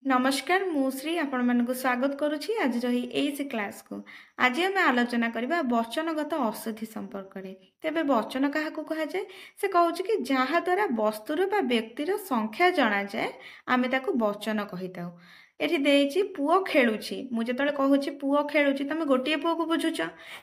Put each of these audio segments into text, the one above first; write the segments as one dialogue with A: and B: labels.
A: नमस्कार मु श्री आपण मानक स्वागत करुछि आज रही एस क्लास को। आज आम आलोचना करबा वचनगत अशुद्धि संपर्क रे। तेबे वचन काहा को कहा जाय से कहूछि कि जहा द्वारा वस्तुर बा व्यक्तिर संख्या जणा जाय आमे ताको वचन कहिताउ। एठी देइछि पुओ खेलुछि, मु जेतले कहूछि पुओ खेलुछि तमे गोटिए पुओ को बुझुछ,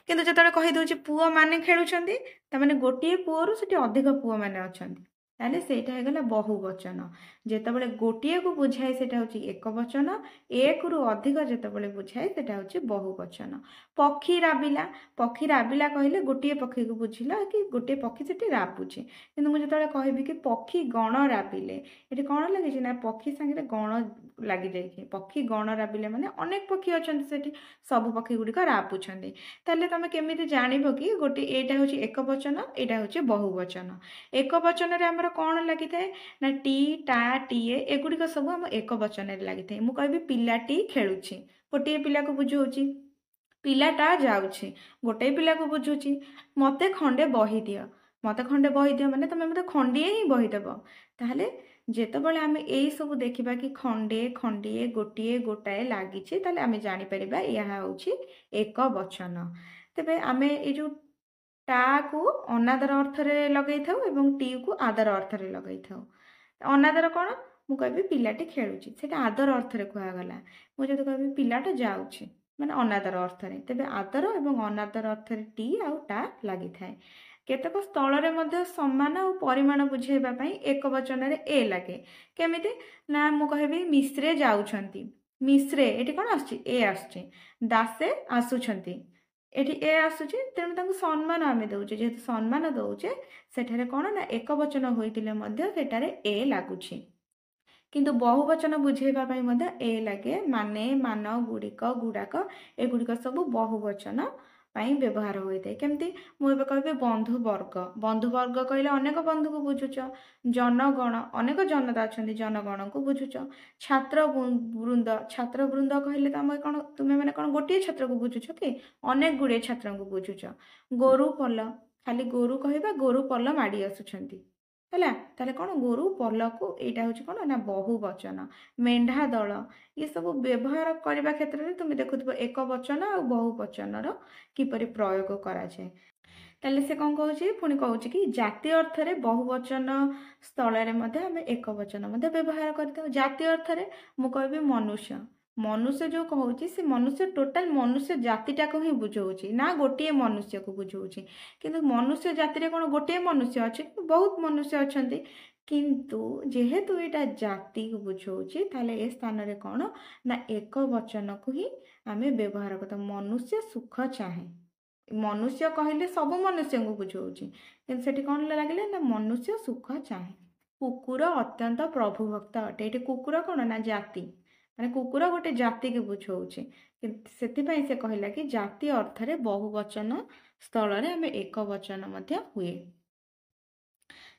A: किंतु जेतले कहि दोछि पुओ माने खेलुछंती त माने गोटिए पुओरु सेठी अधिक पुओ माने अछंती, ताले सेटा हे गला बहुवचन। जेतबेले गोटिए को बुझाए सेटा होची एक वचन, एक रु अधिक जेतबेले बुझाए सेटा होची बहुवचन। पक्षी राबिला कहले गोटिए पक्षी को बुझिला कि गोटिए पक्षी सेठी राबुची, किंतु मु जेतबेले कहबी कि पक्षी गण राबिले एठी कोन लागिछि ना पक्षी संगे गण लागि जाइछि। पक्षी गण राबिले माने अनेक पक्षी अछंती सेठी, सब पक्षी गुडी का राबुछंती। ताले तमे केमिति जानिबो कि गोटे एटा होची एक वचन एटा होची बहुवचन। एक वचन रे हमर कोन लागि थाए ना टी टा टीए एगुड़िक सब आम एक वचन लगी था। मुझे कहबी पिलाटी खेलुची, गोटे पिला को बुझाऊँगी, पिलाटा जाऊँगी गोटे पिला को बुझुची। मते खंडे बही दियो, मते खंडे बही दियो माने तुम मते खंडिए ही बही देव। ताहले जेतेबेले आमे एई सब देखिबा कि खंडे खंडिए गोटिए गोटाए लागिछि ताहले आमे जानि परिबा यहा होछि एक वचन। तेबे आमे ए जो टा को अनादर अर्थ रे लगै थाउ एवं टी को आदर अर्थ रे लगै थाउ। अनादर कौन मु कहबी पिलाटी खेलुची सेटा आदर अर्थ रे कुआ गला। मु जदि कहबी पिलाटा जाउची माने अनादर अर्थ रे, तेबे आदर एवं अनादर अर्थ रे टी आउ टा लागि थाए। केतक स्थल रे मध्ये सम्मान और परिमाण बुझेबा पई एक वचन रे ए लागे। केमिति ना मु कहबी मिश्रे जाउछंती, मिश्रे एठी कोन आछी ए आछी, दासे आसुछंती एठी ए आसुची, तेणु तांको सम्मान आमे दउचे। जेहेतु सम्मान दउचे सेठारे कोन ना एक वचन होइतिले मध्ये सेटारे ए लागुची, किंतु बहुवचन बुझेबा पई मध्ये ए लागे। माने मान गुड़िक गुड़ाक एगुड़िक सब बहुवचन पई व्यवहार होइते। केमती मु एबे कहबे बंधुवर्ग, बंधुवर्ग कहले अनेक बंधु को बुझुच। जनगण अनेक जनता अछंती, जनगण को बुझुच। छात्र वृंद, छात्र वृंद कहले तमे कोन तुमे माने कोन गोटिए छात्र को बुझुच कि अनेक गुड़े छात्र को बुझुच। गोरु पल खाली गोरु कहबा गोरु पल माडी आसुछंती हैला, ताले कोन गोरु पल को एटा होची कोन ना बहुवचन। मेंढा दल ये सब व्यवहार करबा क्षेत्र रे तुम देखुथबो एक वचन और बहुवचन रो किपरि प्रयोग करा जाय। ताले से कौन कहूँ पुणी कहूँ कि जाति अर्थ रे बहुवचन स्थल रे मध्ये हम एक वचन मध्ये व्यवहार करते। जाति अर्थ रे मु कहबी मनुष्य, मनुष्य जो कहूँ से मनुष्य टोटाल मनुष्य जातिटा को ही बुझाऊँगी ना गोटे मनुष्य को बुझाऊँगी। किंतु मनुष्य जाति रे कौन गोटे मनुष्य अच्छे, बहुत मनुष्य अछंती, किंतु जेहेतु एटा जाति को बुझाऊँगी ताले ए स्थान रे कौन ना एक वचन को ही आमे व्यवहार करते। मनुष्य सुख चाहे, मनुष्य कहले सब मनुष्य को बुझाऊँगी, किंतु सेठी कौन लगे ना मनुष्य सुख चाहे। कुकुर अत्यंत प्रभुभक्त अटे, ये कुकुर कौन ना जाति, माने कुकुर गोटे जाति के बुझाऊँगी, से कहला कि जाति अर्थ रे बहुवचन स्थल रे आमे एक वचन मध्ये हुए।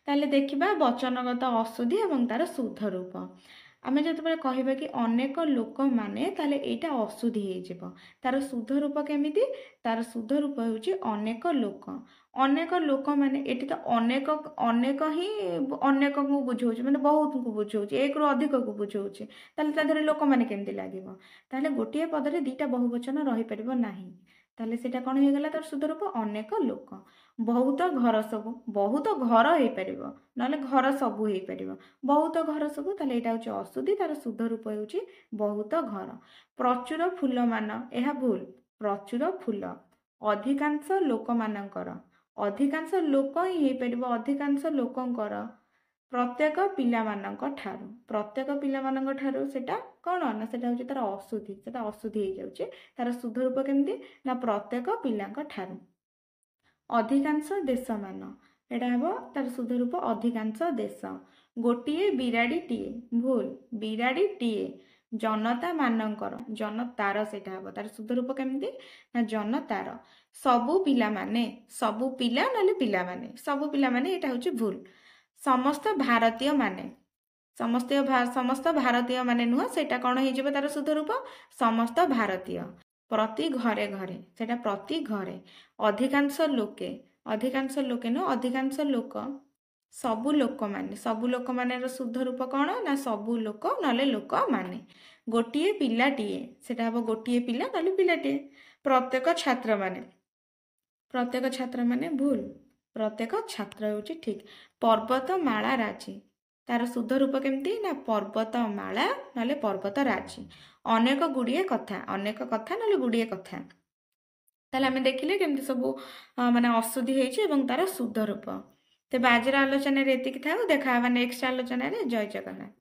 A: ताले देखिबा वचनगत अशुद्धि एवं तार शुद्ध रूप। आमे जतबे कहबा कि अनेक लोक माने ताले एटा अशुद्धि हे जिवो। तार शुद्ध रूप केमिति, तार शुद्ध रूप होउची अनेक लोक। अनेक लोक माने एटी तो अनेक अनेक ही अनेक को बुझाउची माने बहुत को बुझाउची, एक रु अधिक को बुझाउची। ताले ता धरे लोक माने केमिति लागिवो, ताले गोटिए पद रे दुईटा बहुवचन रही परिबो नाही। ताले सेटा कोन हे गला तार शुद्ध रूप अनेक लोक। बहुत घर सब, बहुत घर हे परिबो नले घर सब हे परिबो, बहुत घर सब, ताले एटा होची अशुद्धि, तार शुद्ध रूप होची बहुत घर। प्रचुर फूल मान एहा भूल, प्रचुर फूल अधिकांश लोक मानकर, अधिकांश लोक ही हे परिबो, अधिकांश लोकंकर। प्रत्येक पिला मानक ठारू, प्रत्येक पिला मानक ठारू सेटा कोन ना सेटा होची तार अशुद्धि, सेटा अशुद्धि हे जाउची। तार शुद्ध रूप केमिति ना प्रत्येक पिलांक ठारू। अधिकांश देश मान एटा हेबो तार शुद्ध रूप अधिकांश देश। गोटिए बिराड़ीटीए भूल, बिराड़ीटीए जनता मानकर, जनतार सेटा हेबो तार शुद्ध रूप केमिति ना जनतार। सबु पिला माने, सबु पिला नले पिला माने, सबु पिला माने एटा होची भूल। समस्त भारतीय माने, समस्त भारतीय माने नुह, सेटा कोन हे जिवो तार शुद्ध रूप समस्त भारतीय। प्रति घरे घरे सेटा प्रति घरे। अधिकांश लोके, अधिकांश लोके नु अधिकांश लोक ସବୁ ଲୋକମାନେ, ସବୁ ଲୋକମାନର ଶୁଦ୍ଧ ରୂପ କ'ଣ ନା ସବୁ ଲୋକ ନହେଲେ ଲୋକମାନେ। ଗୋଟିଏ ପିଲାଟିଏ, ସେଟା ହବ ଗୋଟିଏ ପିଲା ନହେଲେ ପିଲାଟିଏ। ପ୍ରତ୍ୟେକ ଛାତ୍ରମାନେ, ପ୍ରତ୍ୟେକ ଛାତ୍ରମାନେ ଭୁଲ, ପ୍ରତ୍ୟେକ ଛାତ୍ର ହେଉଛି ଠିକ୍। ପର୍ବତମାଳା ରାଜି, ତାର ଶୁଦ୍ଧ ରୂପ କେମିତି ନା ପର୍ବତମାଳା ନହେଲେ ପର୍ବତ ରାଜି। ଅନେକ ଗୁଡ଼ିଏ କଥା, ଅନେକ କଥା ନହେଲେ ଗୁଡ଼ିଏ କଥା। ତାହେଲେ ଆମେ ଦେଖିଲେ କେମିତି ସବୁ ମାନେ ଅଶୁଦ୍ଧି ହେଇଛି ଏବଂ ତାର ଶୁଦ୍ଧ ରୂପ। ତେବେ ଆଜିର ଆଲୋଚନାରେ ଏତିକି ଥାଉ, ଦେଖା ହେବା ନେକ୍ସଟ ଆଲୋଚନାରେ। ଜୟ ଜଗନ୍ନାଥ।